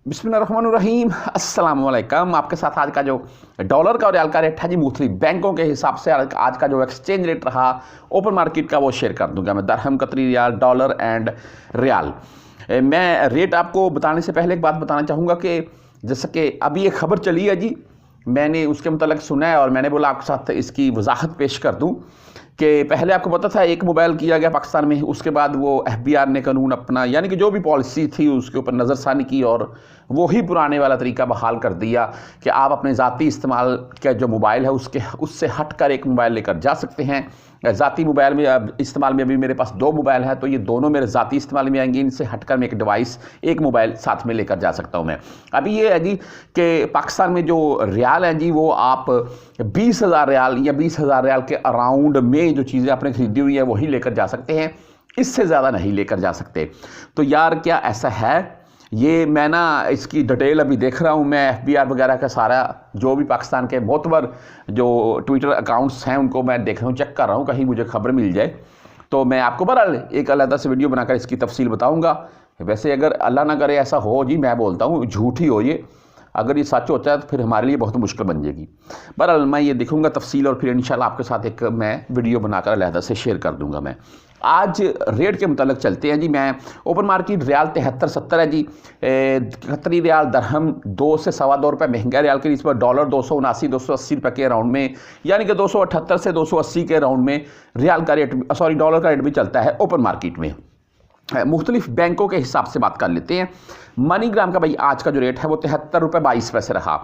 बिस्मिल्लाहिर्रहमानिर्रहीम अस्सलाम वालेकुम। आपके साथ आज का जो डॉलर का और रियाल का रेट है जी, मुख्तलिफ बैंकों के हिसाब से आज का जो एक्सचेंज रेट रहा ओपन मार्केट का वो शेयर कर दूंगा मैं। दरहम, कतरी रियाल, डॉलर एंड रियाल। मैं रेट आपको बताने से पहले एक बात बताना चाहूँगा कि जैसे कि अभी एक खबर चली है जी, मैंने उसके मतलब सुना है और मैंने बोला आपके साथ इसकी वजाहत पेश कर दूँ कि पहले आपको पता था एक मोबाइल किया गया पाकिस्तान में, उसके बाद वो FBI ने कानून अपना यानी कि जो भी पॉलिसी थी उसके ऊपर नज़रसानी की और वही पुराने वाला तरीका बहाल कर दिया कि आप अपने ज़ाती इस्तेमाल का जो मोबाइल है उससे हटकर एक मोबाइल लेकर जा सकते हैं। ज़ाती मोबाइल में इस्तेमाल में अभी मेरे पास 2 मोबाइल है, तो ये दोनों मेरे ज़ाती इस्तेमाल में आएंगे। इनसे हटकर मैं एक मोबाइल साथ में लेकर जा सकता हूँ मैं। अभी ये है जी कि पाकिस्तान में जो रियाल है जी, वो आप 20,000 रियाल या 20,000 रियाल के अराउंड में जो चीज़ें आपने खरीदी हुई है वही लेकर जा सकते हैं, इससे ज़्यादा नहीं लेकर जा सकते। तो यार क्या ऐसा है? ये मैं ना इसकी डिटेल अभी देख रहा हूँ, मैं FBI वगैरह का सारा जो भी पाकिस्तान के मोतबर जो ट्विटर अकाउंट्स हैं उनको मैं देख रहा हूँ, चेक कर रहा हूँ, कहीं मुझे खबर मिल जाए तो मैं आपको बहरहाल एक अलग से वीडियो बनाकर इसकी तफसील बताऊँगा। वैसे अगर अल्लाह ना करे ऐसा हो जी, मैं बोलता हूँ झूठ ही हो ये, अगर ये सच होता है तो फिर हमारे लिए बहुत मुश्किल बन जाएगी। बहरहाल मैं ये देखूँगा तफसील और फिर इंशाल्लाह आपके साथ एक मैं वीडियो बनाकर अलहदा से शेयर कर दूँगा। मैं आज रेट के मुतालिक चलते हैं जी। मैं ओपन मार्केट रियाल 73.70 है जी, कतरी रियाल दरहम 2 से सवा 2 रुपये महंगा रियाल के पर, डॉलर 279-280 रुपये के राउंड में, यानी कि 278 से 280 के राउंड में रियाल का रेट डॉलर का रेट भी चलता है ओपन मार्केट में। मुख्तलिफ बैंकों के हिसाब से बात कर लेते हैं। मनीग्राम का भाई आज का जो रेट है वो 73.22 रहा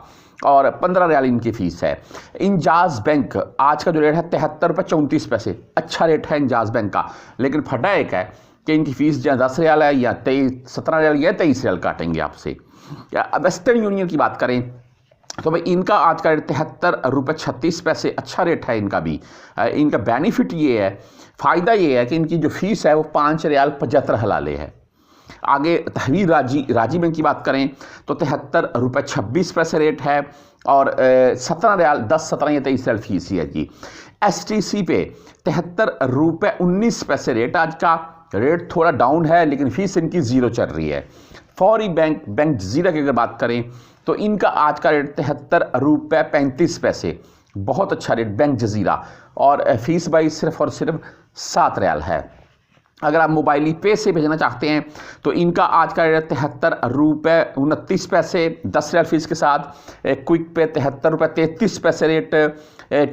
और 15 रियाल इनकी फ़ीस है। इंजाज बैंक आज का जो रेट है 73.34। अच्छा रेट है इंजाज बैंक का, लेकिन फटा एक है कि इनकी फ़ीस जो 10 रियाल है या 17 रियाल या 23 रियाल काटेंगे आपसे। वेस्टर्न यूनियन की बात करें तो भाई इनका आज का रेट 73.36। अच्छा रेट है इनका भी। इनका बेनिफिट ये है, फ़ायदा ये है कि इनकी जो फ़ीस है वो 5 रियाल 75 हलाले है। आगे तहवीर राजी बैंक की बात करें तो 73.26 रेट है और 17 रियाल 10, 17 या 23 रियाल फ़ीस ही है जी। STC पे 73.19 रेट, आज का रेट थोड़ा डाउन है लेकिन फ़ीस इनकी 0 चल रही है। फौरी बैंक जजीरा की अगर बात करें तो इनका आज का रेट 73.35, बहुत अच्छा रेट बैंक जजीरा, और फ़ीस भाई सिर्फ और सिर्फ 7 रियाल है। अगर आप मोबाइली पे से भेजना चाहते हैं तो इनका आज का रेट 73.29, 10 रियाल फीस के साथ। क्विक पे 73.33 रेट।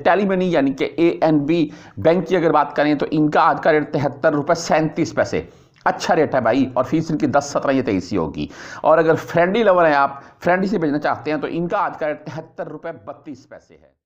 टेलीमनी यानी कि ANB बैंक की अगर बात करें तो इनका आज का रेट 73.37। अच्छा रेट है भाई, और फीस इनकी 10, 17 या 23 होगी। और अगर फ्रेंडली लवर हैं आप, फ्रेंडली से भेजना चाहते हैं तो इनका आज का रेट 73.32 है।